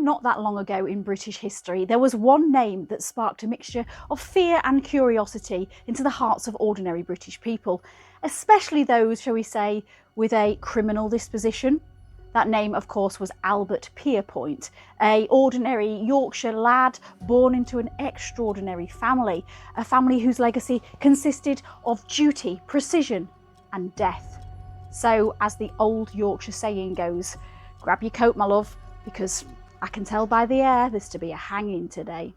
not that long ago in British history, there was one name that sparked a mixture of fear and curiosity into the hearts of ordinary British people, especially those, shall we say, with a criminal disposition. That name, of course, was Albert Pierrepoint, an ordinary Yorkshire lad born into an extraordinary family, a family whose legacy consisted of duty, precision and death. So, as the old Yorkshire saying goes, grab your coat, my love, because I can tell by the air there's to be a hanging today.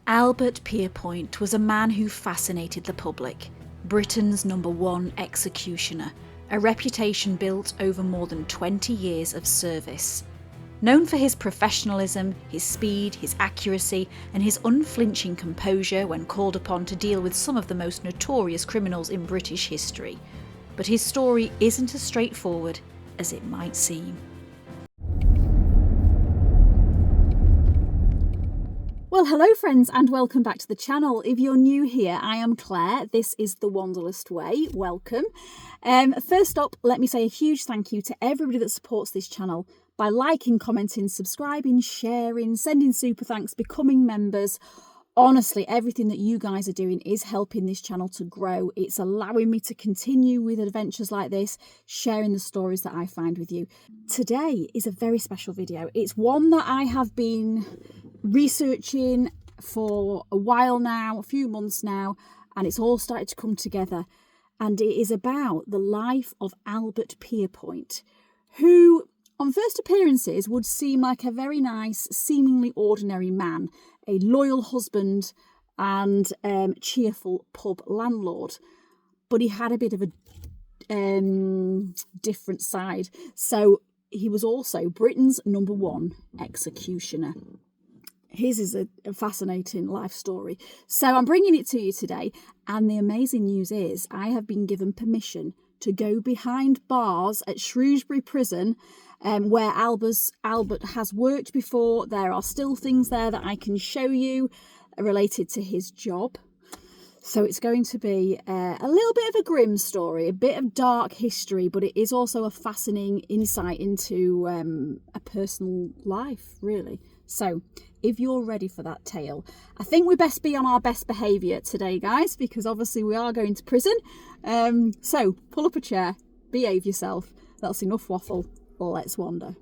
Albert Pierrepoint was a man who fascinated the public. Britain's #1 executioner, a reputation built over more than 20 years of service. Known for his professionalism, his speed, his accuracy, and his unflinching composure when called upon to deal with some of the most notorious criminals in British history. But his story isn't as straightforward as it might seem. Well, hello friends and welcome back to the channel. If you're new here, I am Claire. This is the Wanderlust way. Welcome. First up, let me say a huge thank you to everybody that supports this channel by liking, commenting, subscribing, sharing, sending super thanks, becoming members. Honestly, everything that you guys are doing is helping this channel to grow. It's allowing me to continue with adventures like this, sharing the stories that I find with you. Today is a very special video. It's one that I have been researching for a while now, a few months now, and it's all started to come together. And it is about the life of Albert Pierrepoint, who on first appearances would seem like a very nice, seemingly ordinary man, a loyal husband and cheerful pub landlord. But he had a bit of a different side. So he was also Britain's #1 executioner. His is a fascinating life story. So I'm bringing it to you today. And the amazing news is I have been given permission to go behind bars at Shrewsbury Prison, where Albert has worked before. There are still things there that I can show you related to his job. So it's going to be a little bit of a grim story, a bit of dark history, but it is also a fascinating insight into a personal life, really. So if you're ready for that tale, I think we best be on our best behaviour today, guys, because obviously we are going to prison. So pull up a chair, behave yourself. That's enough waffle. Let's wander.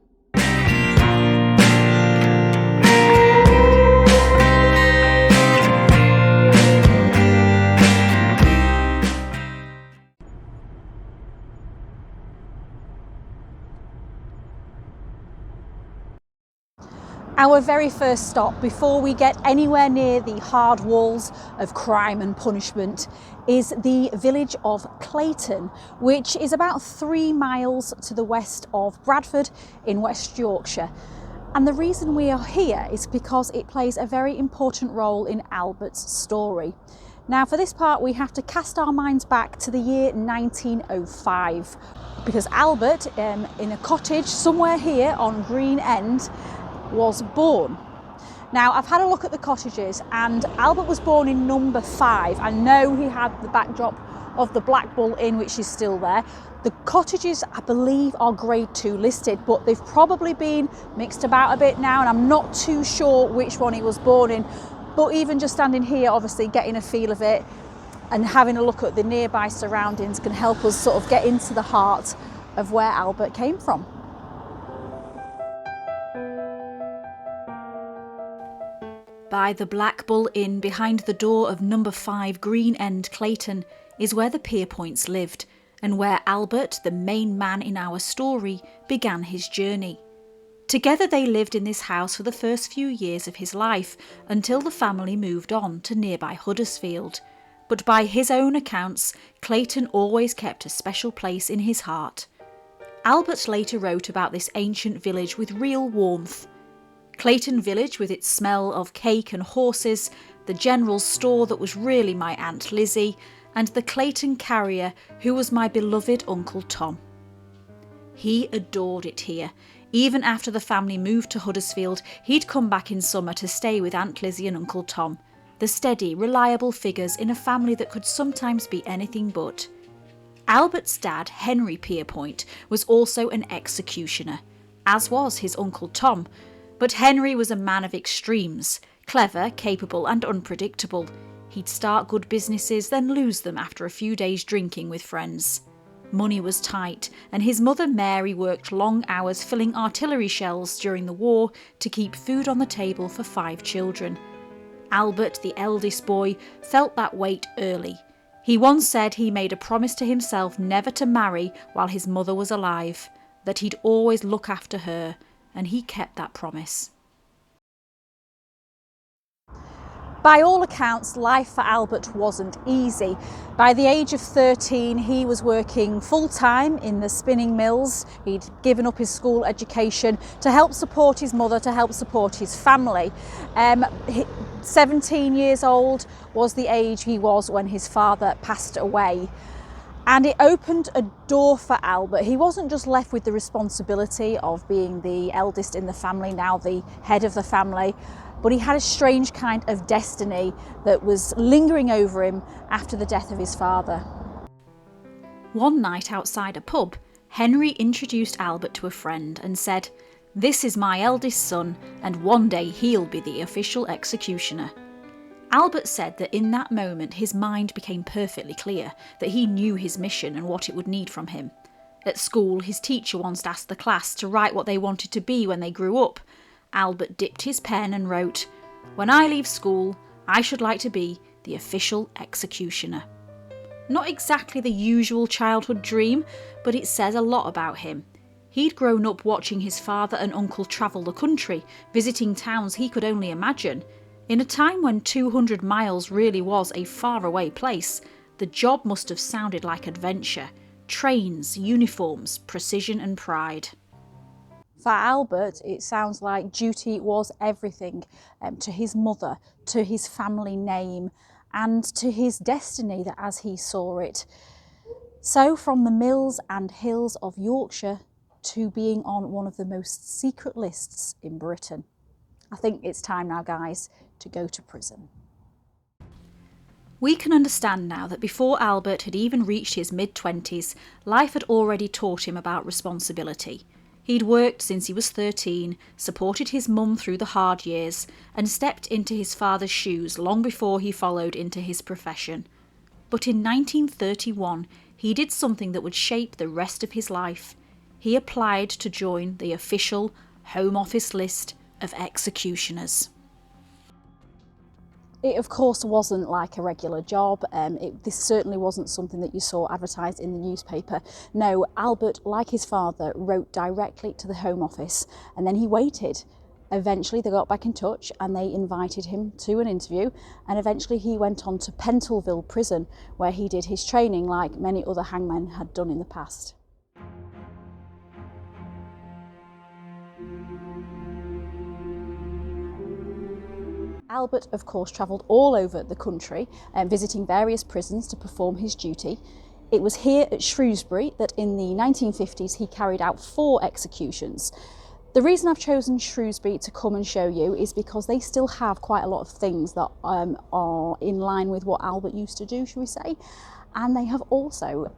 Our very first stop, before we get anywhere near the hard walls of crime and punishment, is the village of Clayton, which is about 3 miles to the west of Bradford in West Yorkshire. And the reason we are here is because it plays a very important role in Albert's story. Now, for this part, we have to cast our minds back to the year 1905, because Albert, in a cottage somewhere here on Green End, was born. Now, I've had a look at the cottages, and Albert was born in #5. I know he had the backdrop of the Black Bull Inn, which is still there. The cottages, I believe, are grade 2 listed, but they've probably been mixed about a bit now, and I'm not too sure which one he was born in. But even just standing here, obviously getting a feel of it and having a look at the nearby surroundings can help us sort of get into the heart of where Albert came from. By the Black Bull Inn, behind the door of #5 Green End, Clayton, is where the Pierrepoints lived, and where Albert, the main man in our story, began his journey. Together they lived in this house for the first few years of his life, until the family moved on to nearby Huddersfield. But by his own accounts, Clayton always kept a special place in his heart. Albert later wrote about this ancient village with real warmth. Clayton Village, with its smell of cake and horses, the general store that was really my Aunt Lizzie, and the Clayton carrier who was my beloved Uncle Tom. He adored it here. Even after the family moved to Huddersfield, he'd come back in summer to stay with Aunt Lizzie and Uncle Tom, the steady, reliable figures in a family that could sometimes be anything but. Albert's dad, Henry Pierrepoint, was also an executioner, as was his uncle Tom. But Henry was a man of extremes, clever, capable and unpredictable. He'd start good businesses, then lose them after a few days drinking with friends. Money was tight, and his mother Mary worked long hours filling artillery shells during the war to keep food on the table for 5 children. Albert, the eldest boy, felt that weight early. He once said he made a promise to himself never to marry while his mother was alive, that he'd always look after her, and he kept that promise. By all accounts, life for Albert wasn't easy. By the age of 13, he was working full-time in the spinning mills. He'd given up his school education to help support his mother, to help support his family. 17 years old was the age he was when his father passed away. And it opened a door for Albert. He wasn't just left with the responsibility of being the eldest in the family, now the head of the family, but he had a strange kind of destiny that was lingering over him after the death of his father. One night outside a pub, Henry introduced Albert to a friend and said, "This is my eldest son, and one day he'll be the official executioner." Albert said that in that moment his mind became perfectly clear, that he knew his mission and what it would need from him. At school, his teacher once asked the class to write what they wanted to be when they grew up. Albert dipped his pen and wrote, "When I leave school, I should like to be the official executioner." Not exactly the usual childhood dream, but it says a lot about him. He'd grown up watching his father and uncle travel the country, visiting towns he could only imagine. In a time when 200 miles really was a faraway place, the job must have sounded like adventure. Trains, uniforms, precision and pride. For Albert, it sounds like duty was everything to his mother, to his family name, and to his destiny that as he saw it. So from the mills and hills of Yorkshire to being on one of the most secret lists in Britain. I think it's time now, guys, to go to prison. We can understand now that before Albert had even reached his mid-20s, life had already taught him about responsibility. He'd worked since he was 13, supported his mum through the hard years, and stepped into his father's shoes long before he followed into his profession. But in 1931, he did something that would shape the rest of his life. He applied to join the official Home Office list of executioners. It of course wasn't like a regular job. This certainly wasn't something that you saw advertised in the newspaper. No, Albert, like his father, wrote directly to the Home Office and then he waited. Eventually they got back in touch and they invited him to an interview, and eventually he went on to Pentonville Prison, where he did his training like many other hangmen had done in the past. Albert, of course, travelled all over the country, visiting various prisons to perform his duty. It was here at Shrewsbury that in the 1950s he carried out 4 executions. The reason I've chosen Shrewsbury to come and show you is because they still have quite a lot of things that are in line with what Albert used to do, shall we say, and they have also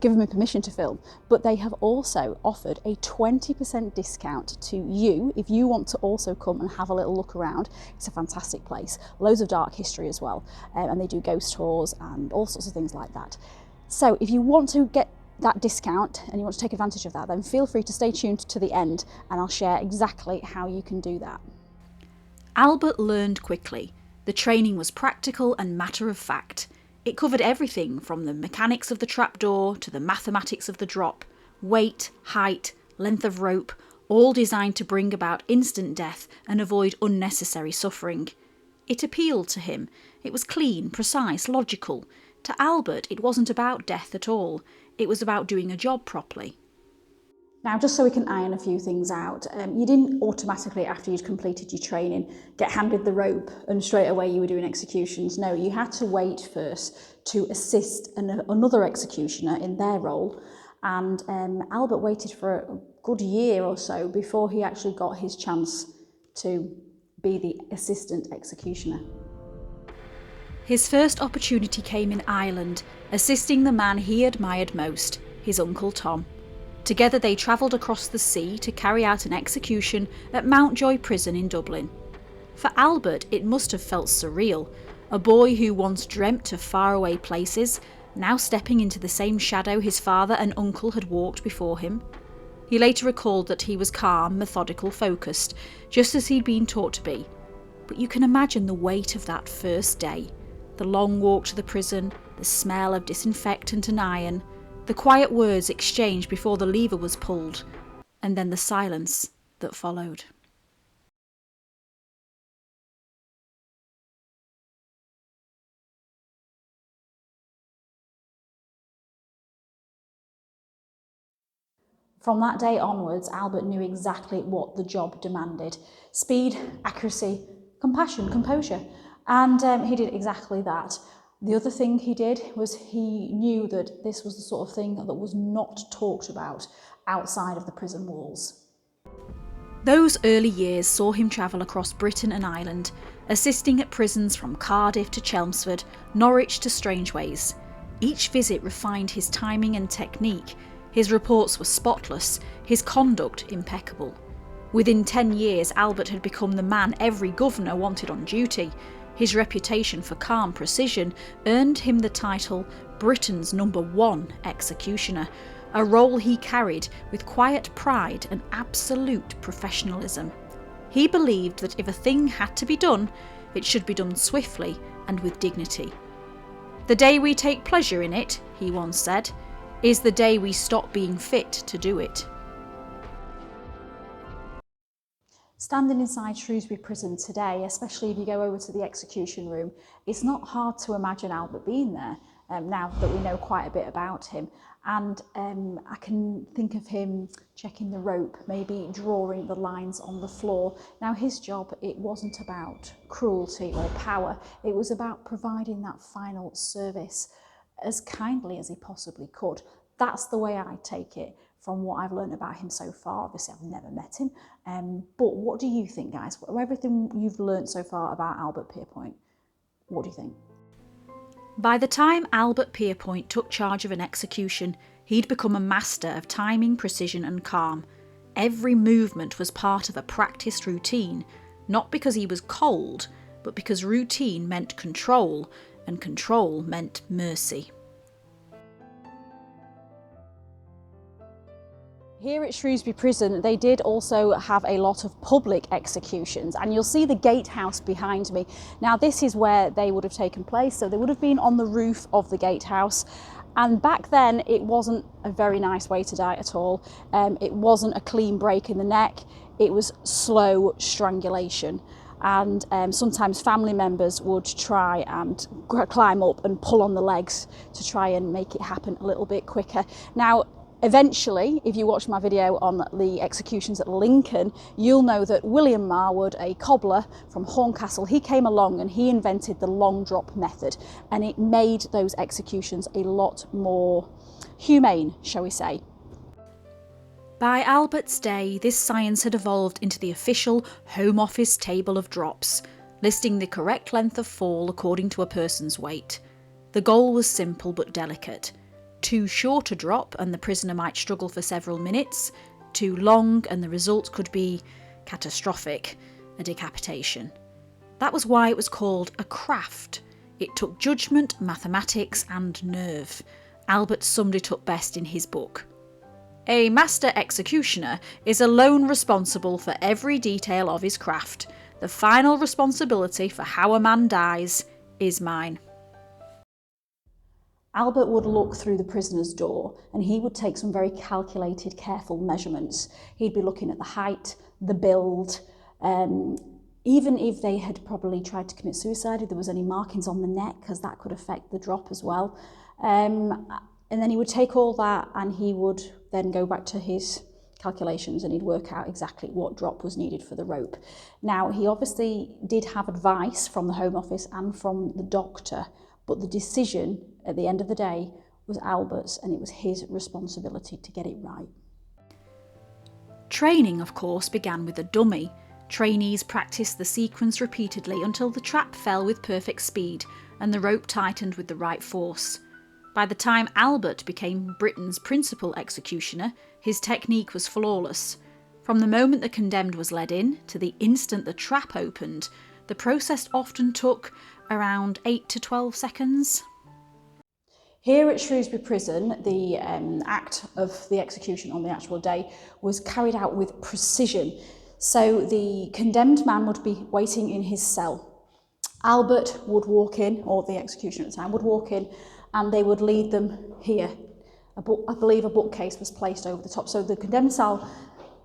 given me permission to film, but they have also offered a 20% discount to you if you want to also come and have a little look around. It's a fantastic place, loads of dark history as well, and they do ghost tours and all sorts of things like that. So if you want to get that discount and you want to take advantage of that, then feel free to stay tuned to the end and I'll share exactly how you can do that. Albert learned quickly. The training was practical and matter of fact. It covered everything from the mechanics of the trapdoor to the mathematics of the drop, weight, height, length of rope, all designed to bring about instant death and avoid unnecessary suffering. It appealed to him. It was clean, precise, logical. To Albert, it wasn't about death at all. It was about doing a job properly. Now, just so we can iron a few things out, you didn't automatically, after you'd completed your training, get handed the rope and straight away you were doing executions. No, you had to wait first to assist another executioner in their role. And Albert waited for a good year or so before he actually got his chance to be the assistant executioner. His first opportunity came in Ireland, assisting the man he admired most, his Uncle Tom. Together they travelled across the sea to carry out an execution at Mountjoy Prison in Dublin. For Albert, it must have felt surreal, a boy who once dreamt of faraway places, now stepping into the same shadow his father and uncle had walked before him. He later recalled that he was calm, methodical, focused, just as he'd been taught to be. But you can imagine the weight of that first day. The long walk to the prison, the smell of disinfectant and iron, the quiet words exchanged before the lever was pulled, and then the silence that followed. From that day onwards, Albert knew exactly what the job demanded. Speed, accuracy, compassion, composure. And he did exactly that. The other thing he did was he knew that this was the sort of thing that was not talked about outside of the prison walls. Those early years saw him travel across Britain and Ireland, assisting at prisons from Cardiff to Chelmsford, Norwich to Strangeways. Each visit refined his timing and technique. His reports were spotless, his conduct impeccable. Within 10 years, Albert had become the man every governor wanted on duty. His reputation for calm precision earned him the title Britain's No.1 executioner, a role he carried with quiet pride and absolute professionalism. He believed that if a thing had to be done, it should be done swiftly and with dignity. "The day we take pleasure in it," he once said, "is the day we stop being fit to do it." Standing inside Shrewsbury Prison today, especially if you go over to the execution room, it's not hard to imagine Albert being there, now that we know quite a bit about him. And I can think of him checking the rope, maybe drawing the lines on the floor. Now his job, it wasn't about cruelty or power, it was about providing that final service as kindly as he possibly could. That's the way I take it from what I've learned about him so far. Obviously, I've never met him. But what do you think, guys? Everything you've learned so far about Albert Pierrepoint, what do you think? By the time Albert Pierrepoint took charge of an execution, he'd become a master of timing, precision and calm. Every movement was part of a practiced routine, not because he was cold, but because routine meant control, and control meant mercy. Here at Shrewsbury Prison, they did also have a lot of public executions, and you'll see the gatehouse behind me. Now this is where they would have taken place, so they would have been on the roof of the gatehouse. And back then it wasn't a very nice way to die at all. It wasn't a clean break in the neck, it was slow strangulation. And sometimes family members would try and climb up and pull on the legs to try and make it happen a little bit quicker. Now, eventually, if you watch my video on the executions at Lincoln, you'll know that William Marwood, a cobbler from Horncastle, he came along and he invented the long drop method, and it made those executions a lot more humane, shall we say. By Albert's day, this science had evolved into the official Home Office table of drops, listing the correct length of fall according to a person's weight. The goal was simple but delicate. Too short a drop and the prisoner might struggle for several minutes, too long and the result could be catastrophic, a decapitation. That was why it was called a craft. It took judgment, mathematics and nerve. Albert summed it up best in his book. "A master executioner is alone responsible for every detail of his craft. The final responsibility for how a man dies is mine." Albert would look through the prisoner's door and he would take some very calculated, careful measurements. He'd be looking at the height, the build, even if they had probably tried to commit suicide, if there was any markings on the neck, because that could affect the drop as well. And then he would take all that and he would then go back to his calculations and he'd work out exactly what drop was needed for the rope. Now, he obviously did have advice from the Home Office and from the doctor, but the decision at the end of the day was Albert's, and it was his responsibility to get it right. Training, of course, began with a dummy. Trainees practiced the sequence repeatedly until the trap fell with perfect speed, and the rope tightened with the right force. By the time Albert became Britain's principal executioner, his technique was flawless. From the moment the condemned was led in to the instant the trap opened, the process often took around 8 to 12 seconds. Here at Shrewsbury Prison, the act of the execution on the actual day was carried out with precision. So the condemned man would be waiting in his cell. Albert would walk in, or the executioner at the time would walk in, and they would lead them here. I believe a bookcase was placed over the top. So the condemned cell,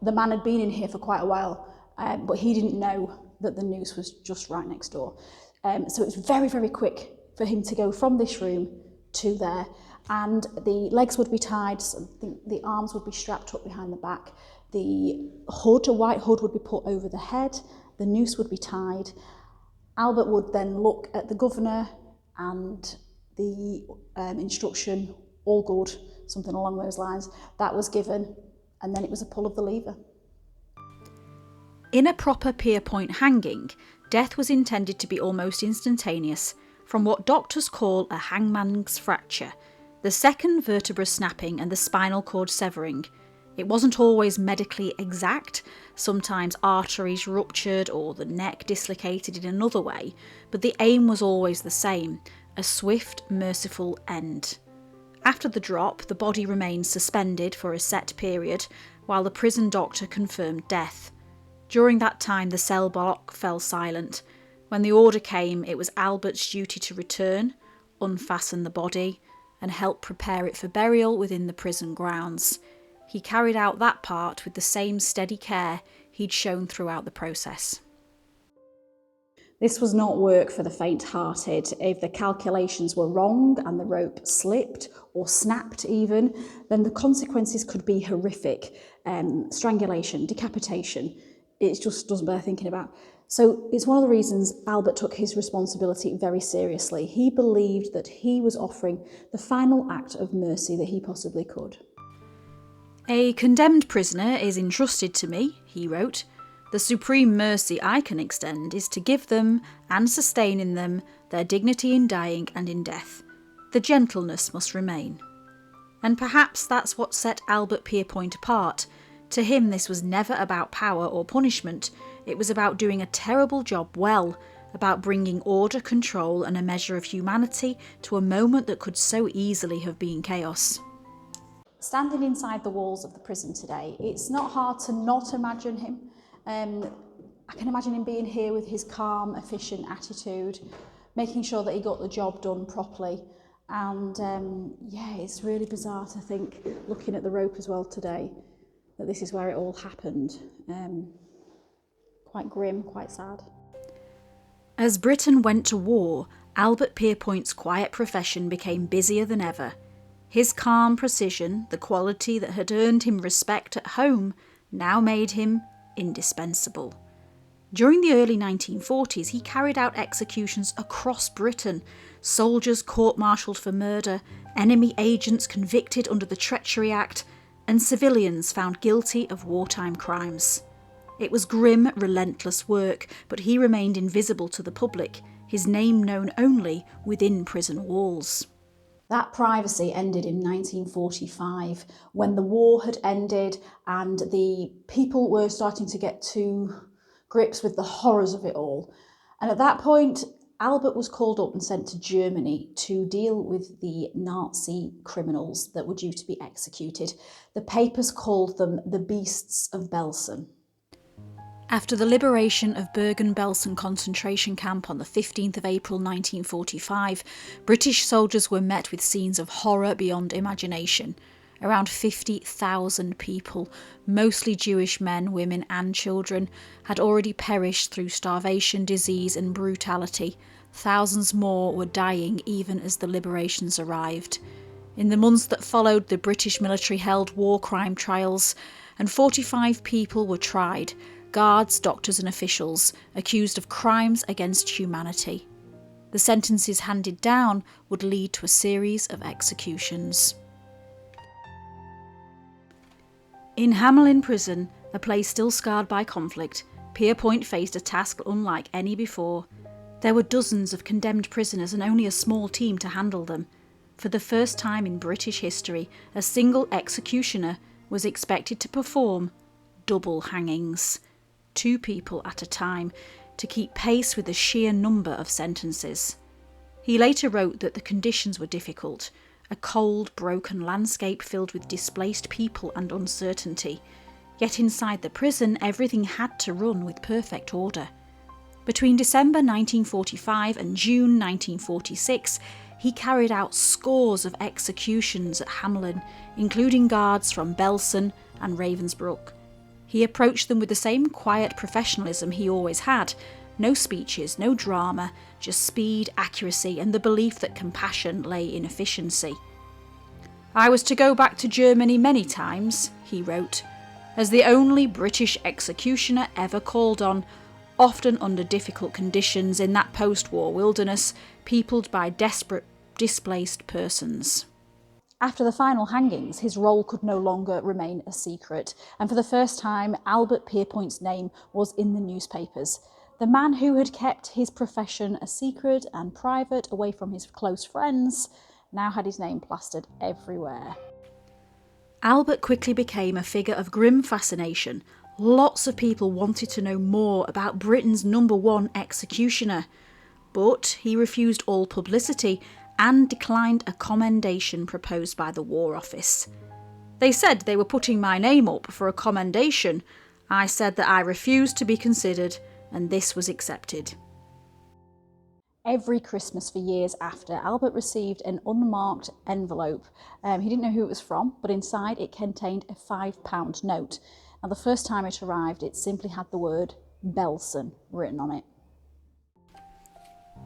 the man had been in here for quite a while, but he didn't know that the noose was just right next door. So it was very, very quick for him to go from this room to there, and the legs would be tied, so the arms would be strapped up behind the back, the hood, a white hood, would be put over the head, the noose would be tied. Albert would then look at the governor and the instruction, all good, something along those lines, that was given, and then it was a pull of the lever. In a proper Pierrepoint hanging, death was intended to be almost instantaneous, from what doctors call a hangman's fracture, the second vertebra snapping and the spinal cord severing. It wasn't always medically exact, sometimes arteries ruptured or the neck dislocated in another way, but the aim was always the same, a swift, merciful end. After the drop, the body remained suspended for a set period, while the prison doctor confirmed death. During that time, the cell block fell silent. When the order came, it was Albert's duty to return, unfasten the body, and help prepare it for burial within the prison grounds. He carried out that part with the same steady care he'd shown throughout the process. This was not work for the faint-hearted. If the calculations were wrong and the rope slipped or snapped even, then the consequences could be horrific. Strangulation, decapitation. It just doesn't bear thinking about. So it's one of the reasons Albert took his responsibility very seriously. He believed that he was offering the final act of mercy that he possibly could. "A condemned prisoner is entrusted to me," he wrote. "The supreme mercy I can extend is to give them, and sustain in them, their dignity in dying and in death. The gentleness must remain." And perhaps that's what set Albert Pierrepoint apart. To him, this was never about power or punishment. It was about doing a terrible job well, about bringing order, control, and a measure of humanity to a moment that could so easily have been chaos. Standing inside the walls of the prison today, it's not hard to not imagine him. I can imagine him being here with his calm, efficient attitude, making sure that he got the job done properly. And yeah, it's really bizarre to think, looking at the rope as well today, that this is where it all happened. Quite grim, quite sad. As Britain went to war, Albert Pierrepoint's quiet profession became busier than ever. His calm precision, the quality that had earned him respect at home, now made him indispensable. During the early 1940s, he carried out executions across Britain, soldiers court-martialed for murder, enemy agents convicted under the Treachery Act, and civilians found guilty of wartime crimes. It was grim, relentless work, but he remained invisible to the public, his name known only within prison walls. That privacy ended in 1945, when the war had ended and the people were starting to get to grips with the horrors of it all. And at that point, Albert was called up and sent to Germany to deal with the Nazi criminals that were due to be executed. The papers called them the Beasts of Belsen. After the liberation of Bergen-Belsen concentration camp on the 15th of April 1945, British soldiers were met with scenes of horror beyond imagination. Around 50,000 people, mostly Jewish men, women and children, had already perished through starvation, disease and brutality. Thousands more were dying even as the liberations arrived. In the months that followed, the British military held war crime trials, and 45 people were tried. Guards, doctors and officials, accused of crimes against humanity. The sentences handed down would lead to a series of executions. In Hamelin Prison, a place still scarred by conflict, Pierrepoint faced a task unlike any before. There were dozens of condemned prisoners and only a small team to handle them. For the first time in British history, a single executioner was expected to perform double hangings, 2 people at a time, to keep pace with the sheer number of sentences. He later wrote that the conditions were difficult, a cold, broken landscape filled with displaced people and uncertainty. Yet inside the prison, everything had to run with perfect order. Between December 1945 and June 1946, he carried out scores of executions at Hamelin, including guards from Belsen and Ravensbrück. He approached them with the same quiet professionalism he always had. No speeches, no drama, just speed, accuracy, and the belief that compassion lay in efficiency. "I was to go back to Germany many times," he wrote, "as the only British executioner ever called on, often under difficult conditions in that post-war wilderness, peopled by desperate, displaced persons." After the final hangings, his role could no longer remain a secret, and for the first time, Albert Pierrepoint's name was in the newspapers. The man who had kept his profession a secret and private away from his close friends now had his name plastered everywhere. Albert quickly became a figure of grim fascination. Lots of people wanted to know more about Britain's No.1 executioner, but he refused all publicity and declined a commendation proposed by the War Office. "They said they were putting my name up for a commendation. I said that I refused to be considered, and this was accepted." Every Christmas for years after, Albert received an unmarked envelope. He didn't know who it was from, but inside it contained a £5 note. Now, the first time it arrived, it simply had the word Belsen written on it.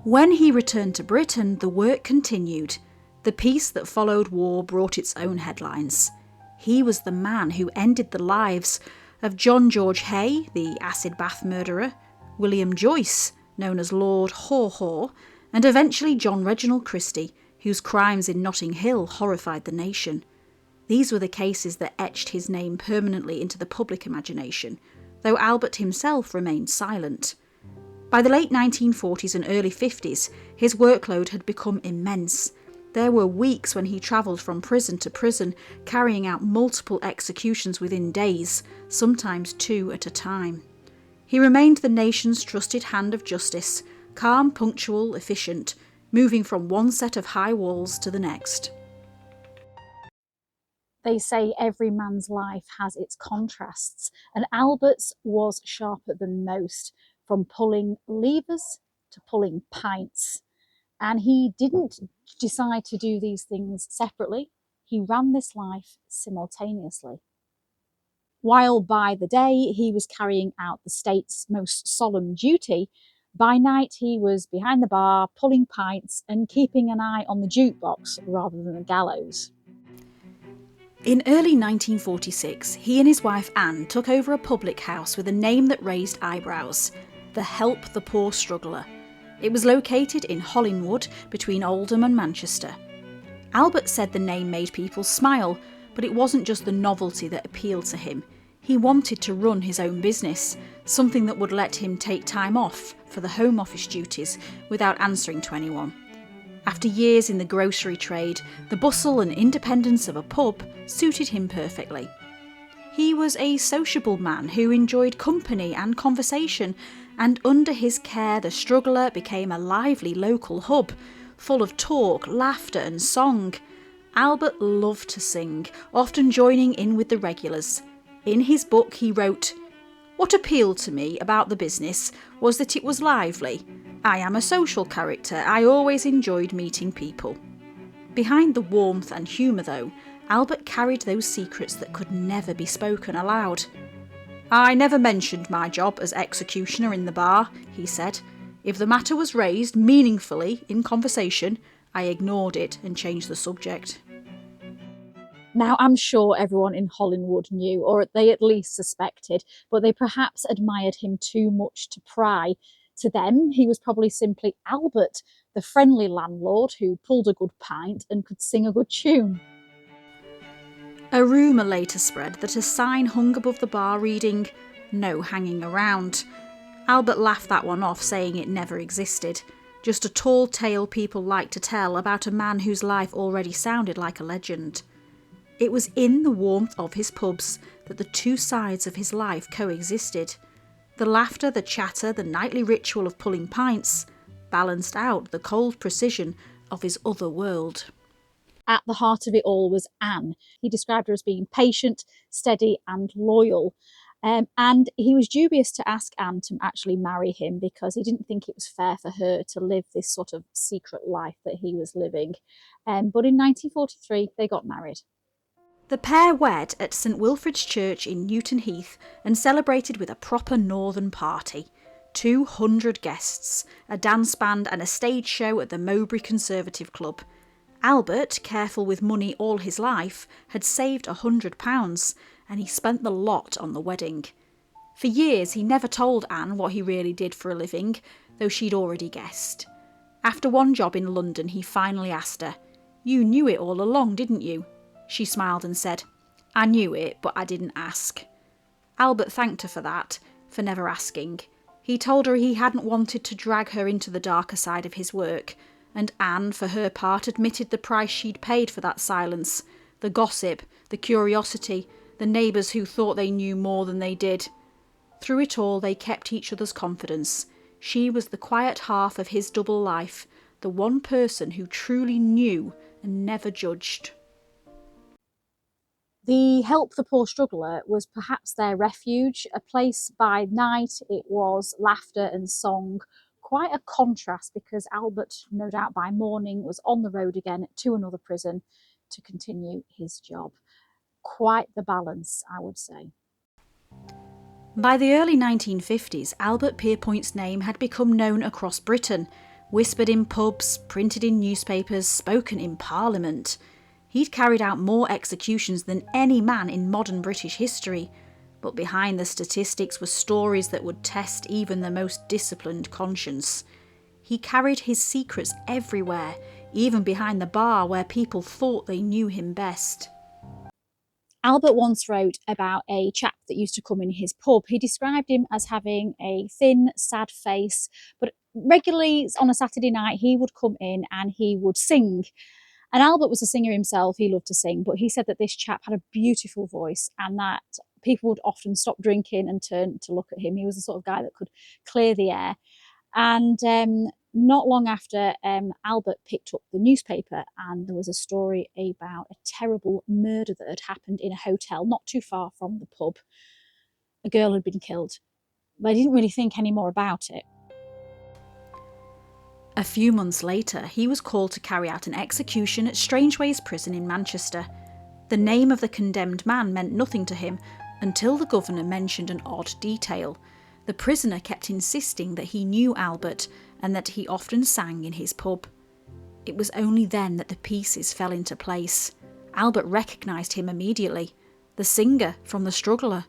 When he returned to Britain, the work continued. The peace that followed war brought its own headlines. He was the man who ended the lives of John George Hay, the acid bath murderer, William Joyce, known as Lord Haw Haw, and eventually John Reginald Christie, whose crimes in Notting Hill horrified the nation. These were the cases that etched his name permanently into the public imagination, though Albert himself remained silent. By the late 1940s and early 50s, his workload had become immense. There were weeks when he travelled from prison to prison, carrying out multiple executions within days, sometimes 2 at a time. He remained the nation's trusted hand of justice, calm, punctual, efficient, moving from one set of high walls to the next. They say every man's life has its contrasts, and Albert's was sharper than most, from pulling levers to pulling pints. And he didn't decide to do these things separately. He ran this life simultaneously. While by the day he was carrying out the state's most solemn duty, by night he was behind the bar, pulling pints and keeping an eye on the jukebox rather than the gallows. In early 1946, he and his wife Anne took over a public house with a name that raised eyebrows: the Help the Poor Struggler. It was located in Hollingwood, between Oldham and Manchester. Albert said the name made people smile, but it wasn't just the novelty that appealed to him. He wanted to run his own business, something that would let him take time off for the Home Office duties without answering to anyone. After years in the grocery trade, the bustle and independence of a pub suited him perfectly. He was a sociable man who enjoyed company and conversation, and under his care the Struggler became a lively local hub, full of talk, laughter and song. Albert loved to sing, often joining in with the regulars. In his book he wrote, "What appealed to me about the business was that it was lively. I am a social character. I always enjoyed meeting people." Behind the warmth and humour, though, Albert carried those secrets that could never be spoken aloud. "I never mentioned my job as executioner in the bar," he said. "If the matter was raised meaningfully in conversation, I ignored it and changed the subject." Now, I'm sure everyone in Hollingwood knew, or they at least suspected, but they perhaps admired him too much to pry. To them, he was probably simply Albert, the friendly landlord who pulled a good pint and could sing a good tune. A rumour later spread that a sign hung above the bar reading, "No hanging around." Albert laughed that one off, saying it never existed. Just a tall tale people like to tell about a man whose life already sounded like a legend. It was in the warmth of his pubs that the two sides of his life coexisted. The laughter, the chatter, the nightly ritual of pulling pints balanced out the cold precision of his other world. At the heart of it all was Anne. He described her as being patient, steady and loyal. And he was dubious to ask Anne to actually marry him because he didn't think it was fair for her to live this sort of secret life that he was living. But in 1943, they got married. The pair wed at St Wilfrid's Church in Newton Heath and celebrated with a proper northern party. 200 guests, a dance band and a stage show at the Mowbray Conservative Club. Albert, careful with money all his life, had saved £100 and he spent the lot on the wedding. For years he never told Anne what he really did for a living, though she'd already guessed. After one job in London he finally asked her, "You knew it all along, didn't you?" She smiled and said, "I knew it, but I didn't ask." Albert thanked her for that, for never asking. He told her he hadn't wanted to drag her into the darker side of his work, and Anne, for her part, admitted the price she'd paid for that silence, the gossip, the curiosity, the neighbours who thought they knew more than they did. Through it all they kept each other's confidence. She was the quiet half of his double life, the one person who truly knew and never judged. The Help the Poor Struggler was perhaps their refuge, a place by night. It was laughter and song, quite a contrast because Albert, no doubt by morning, was on the road again to another prison to continue his job. Quite the balance, I would say. By the early 1950s, Albert Pierrepoint's name had become known across Britain, whispered in pubs, printed in newspapers, spoken in Parliament. He'd carried out more executions than any man in modern British history, but behind the statistics were stories that would test even the most disciplined conscience. He carried his secrets everywhere, even behind the bar where people thought they knew him best. Albert once wrote about a chap that used to come in his pub. He described him as having a thin, sad face, but regularly on a Saturday night he would come in and he would sing. And Albert was a singer himself, he loved to sing, but he said that this chap had a beautiful voice and that people would often stop drinking and turn to look at him. He was the sort of guy that could clear the air. And not long after, Albert picked up the newspaper and there was a story about a terrible murder that had happened in a hotel not too far from the pub. A girl had been killed, but I didn't really think any more about it. A few months later, he was called to carry out an execution at Strangeways Prison in Manchester. The name of the condemned man meant nothing to him until the governor mentioned an odd detail. The prisoner kept insisting that he knew Albert and that he often sang in his pub. It was only then that the pieces fell into place. Albert recognised him immediately, the singer from The Struggler.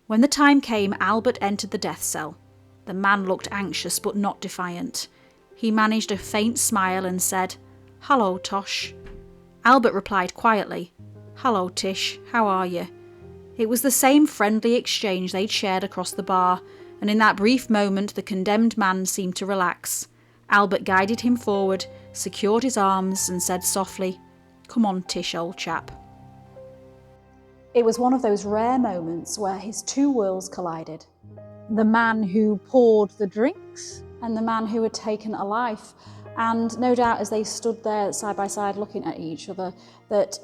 When the time came, Albert entered the death cell. The man looked anxious but not defiant. He managed a faint smile and said, "Hello, Tosh." Albert replied quietly, "Hello, Tish, how are you?" It was the same friendly exchange they'd shared across the bar, and in that brief moment the condemned man seemed to relax. Albert guided him forward, secured his arms and said softly, "Come on, Tish, old chap." It was one of those rare moments where his two worlds collided. The man who poured the drinks and the man who had taken a life. And no doubt as they stood there side by side looking at each other, that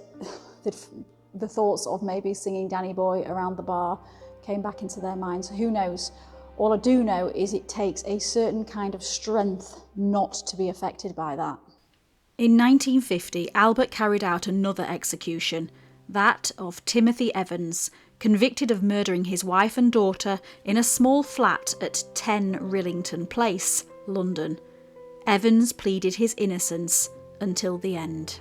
the thoughts of maybe singing Danny Boy around the bar came back into their minds. Who knows? All I do know is it takes a certain kind of strength not to be affected by that. In 1950, Albert carried out another execution, that of Timothy Evans, convicted of murdering his wife and daughter in a small flat at 10 Rillington Place, London. Evans pleaded his innocence until the end.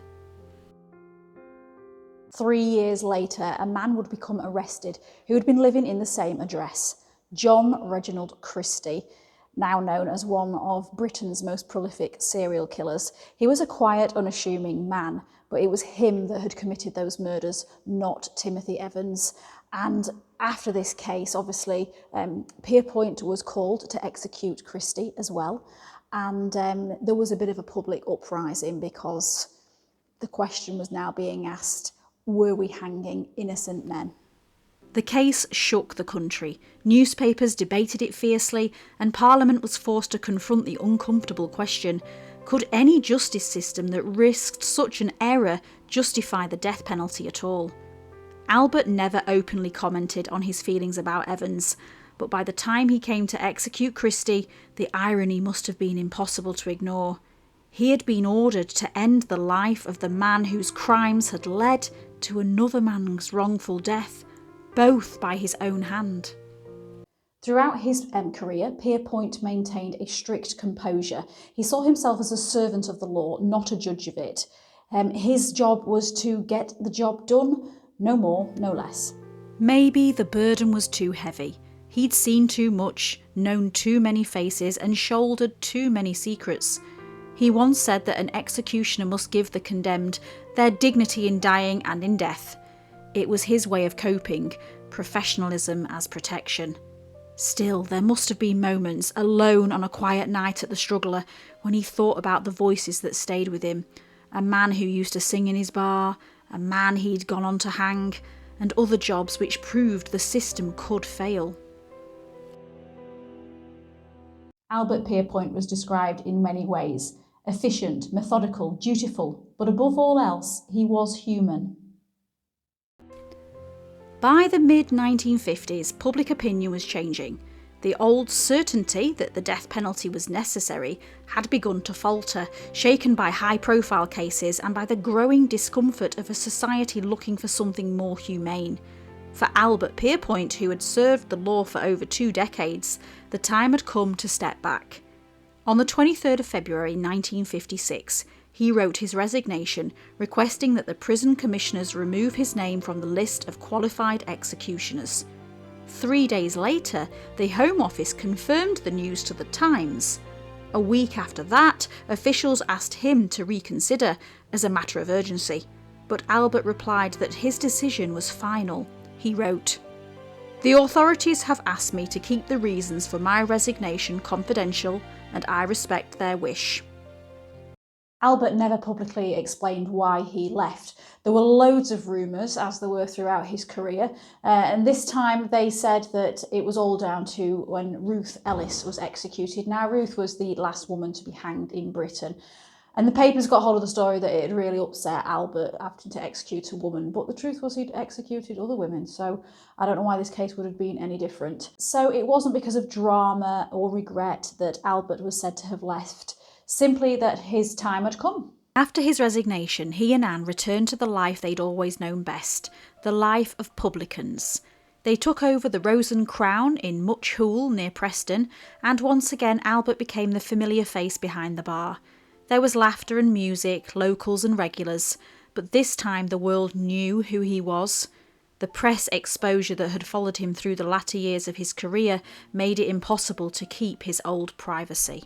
3 years later, a man would become arrested who had been living in the same address. John Reginald Christie, now known as one of Britain's most prolific serial killers. He was a quiet, unassuming man, but it was him that had committed those murders, not Timothy Evans. And after this case, obviously, Pierrepoint was called to execute Christie as well. And there was a bit of a public uprising because the question was now being asked, were we hanging innocent men? The case shook the country. Newspapers debated it fiercely, and Parliament was forced to confront the uncomfortable question: could any justice system that risked such an error justify the death penalty at all? Albert never openly commented on his feelings about Evans, but by the time he came to execute Christie, the irony must have been impossible to ignore. He had been ordered to end the life of the man whose crimes had led to another man's wrongful death, both by his own hand. Throughout his career, Pierrepoint maintained a strict composure. He saw himself as a servant of the law, not a judge of it. His job was to get the job done, no more, no less. Maybe the burden was too heavy. He'd seen too much, known too many faces, and shouldered too many secrets. He once said that an executioner must give the condemned their dignity in dying and in death. It was his way of coping, professionalism as protection. Still, there must have been moments, alone on a quiet night at the Struggler, when he thought about the voices that stayed with him. A man who used to sing in his bar, a man he'd gone on to hang, and other jobs which proved the system could fail. Albert Pierrepoint was described in many ways: efficient, methodical, dutiful, but above all else, he was human. By the mid-1950s, public opinion was changing. The old certainty that the death penalty was necessary had begun to falter, shaken by high-profile cases and by the growing discomfort of a society looking for something more humane. For Albert Pierrepoint, who had served the law for over 2 decades, the time had come to step back. On the 23rd of February 1956, he wrote his resignation, requesting that the prison commissioners remove his name from the list of qualified executioners. 3 days later, the Home Office confirmed the news to the Times. A week after that, officials asked him to reconsider as a matter of urgency, but Albert replied that his decision was final. He wrote, "The authorities have asked me to keep the reasons for my resignation confidential, and I respect their wish." Albert never publicly explained why he left. There were loads of rumours, as there were throughout his career, and this time they said that it was all down to when Ruth Ellis was executed. Now, Ruth was the last woman to be hanged in Britain, and the papers got hold of the story that it had really upset Albert having to execute a woman, but the truth was he'd executed other women, so I don't know why this case would have been any different. So it wasn't because of drama or regret that Albert was said to have left, simply that his time had come. After his resignation, he and Anne returned to the life they'd always known best, the life of publicans. They took over the Rose and Crown in Much Hoole near Preston, and once again Albert became the familiar face behind the bar. There was laughter and music, locals and regulars, but this time the world knew who he was. The press exposure that had followed him through the latter years of his career made it impossible to keep his old privacy.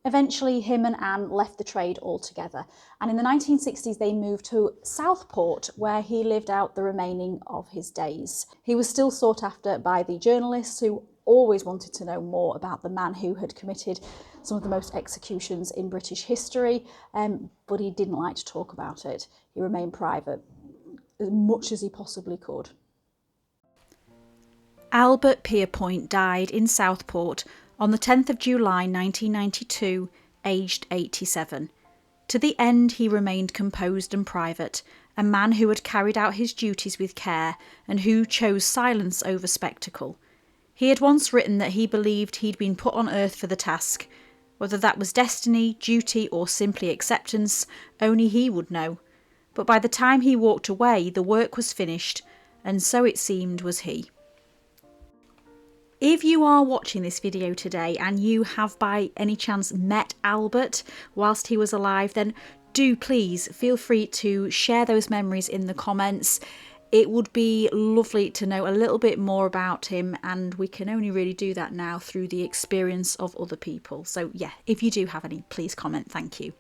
Eventually, him and Anne left the trade altogether, and in the 1960s they moved to Southport, where he lived out the remaining of his days. He was still sought after by the journalists who always wanted to know more about the man who had committed some of the most executions in British history, but he didn't like to talk about it. He remained private as much as he possibly could. Albert Pierrepoint died in Southport on the 10th of July 1992, aged 87. To the end he remained composed and private, a man who had carried out his duties with care and who chose silence over spectacle. He had once written that he believed he'd been put on earth for the task. Whether that was destiny, duty or simply acceptance, only he would know. But by the time he walked away, the work was finished, and so it seemed was he. If you are watching this video today and you have by any chance met Albert whilst he was alive, then do please feel free to share those memories in the comments. It would be lovely to know a little bit more about him, and we can only really do that now through the experience of other people. So yeah, if you do have any, please comment. Thank you.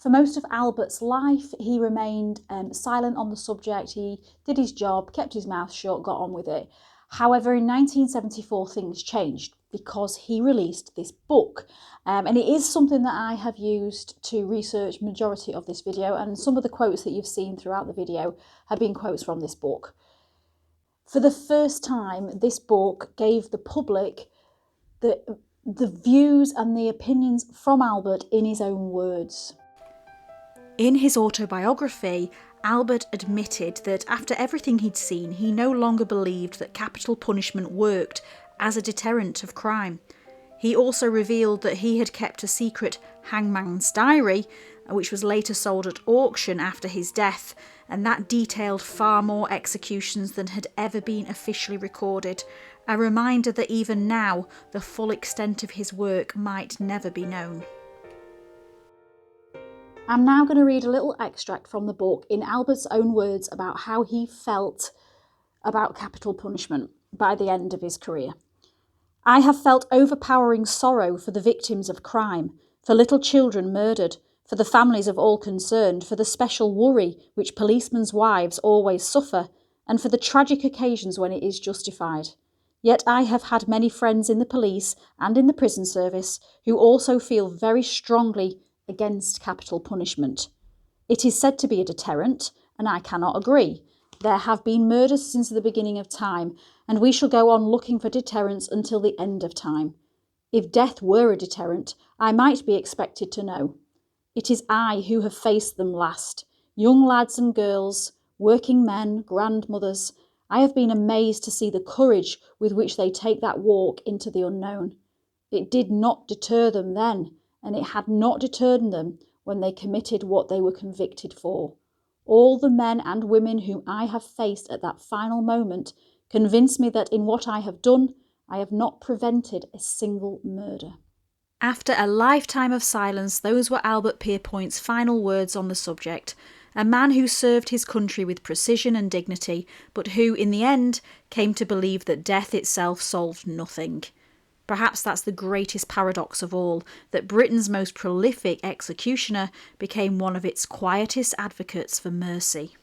For most of Albert's life, he remained silent on the subject. He did his job, kept his mouth shut, got on with it. However, in 1974, things changed because he released this book. And it is something that I have used to research majority of this video, and some of the quotes that you've seen throughout the video have been quotes from this book. For the first time, this book gave the public the views and the opinions from Albert in his own words. In his autobiography, Albert admitted that after everything he'd seen, he no longer believed that capital punishment worked as a deterrent of crime. He also revealed that he had kept a secret hangman's diary, which was later sold at auction after his death, and that detailed far more executions than had ever been officially recorded, a reminder that even now the full extent of his work might never be known. I'm now going to read a little extract from the book in Albert's own words about how he felt about capital punishment by the end of his career. I have felt overpowering sorrow for the victims of crime, for little children murdered, for the families of all concerned, for the special worry which policemen's wives always suffer, and for the tragic occasions when it is justified. Yet I have had many friends in the police and in the prison service who also feel very strongly against capital punishment. It is said to be a deterrent, and I cannot agree. There have been murders since the beginning of time, and we shall go on looking for deterrents until the end of time. If death were a deterrent, I might be expected to know. It is I who have faced them last, young lads and girls, working men, grandmothers. I have been amazed to see the courage with which they take that walk into the unknown. It did not deter them then, and it had not deterred them when they committed what they were convicted for. All the men and women whom I have faced at that final moment convince me that in what I have done, I have not prevented a single murder. After a lifetime of silence, those were Albert Pierrepoint's final words on the subject, a man who served his country with precision and dignity, but who, in the end, came to believe that death itself solved nothing. Perhaps that's the greatest paradox of all, that Britain's most prolific executioner became one of its quietest advocates for mercy.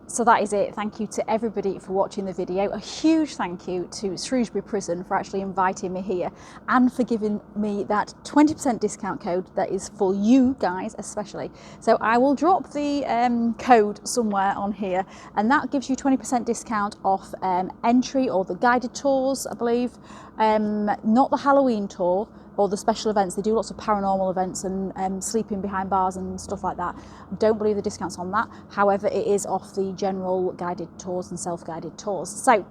So that is it. Thank you to everybody for watching the video. A huge thank you to Shrewsbury Prison for actually inviting me here and for giving me that 20% discount code that is for you guys especially. So I will drop the code somewhere on here, and that gives you 20% discount off entry or the guided tours, I believe. Not the Halloween tour or the special events. They do lots of paranormal events and sleeping behind bars and stuff like that. Don't believe the discounts on that. However, it is off the general guided tours and self-guided tours. So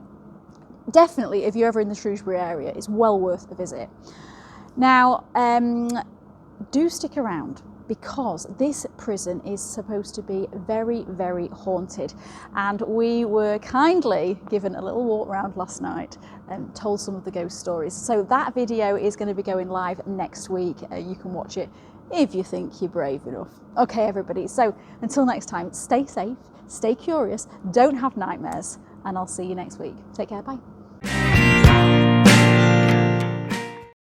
definitely, if you're ever in the Shrewsbury area, it's well worth a visit. Now, do stick around, because this prison is supposed to be very, very haunted. And we were kindly given a little walk around last night and told some of the ghost stories. So that video is going to be going live next week. You can watch it if you think you're brave enough. Okay, everybody. So until next time, stay safe, stay curious, don't have nightmares, and I'll see you next week. Take care. Bye.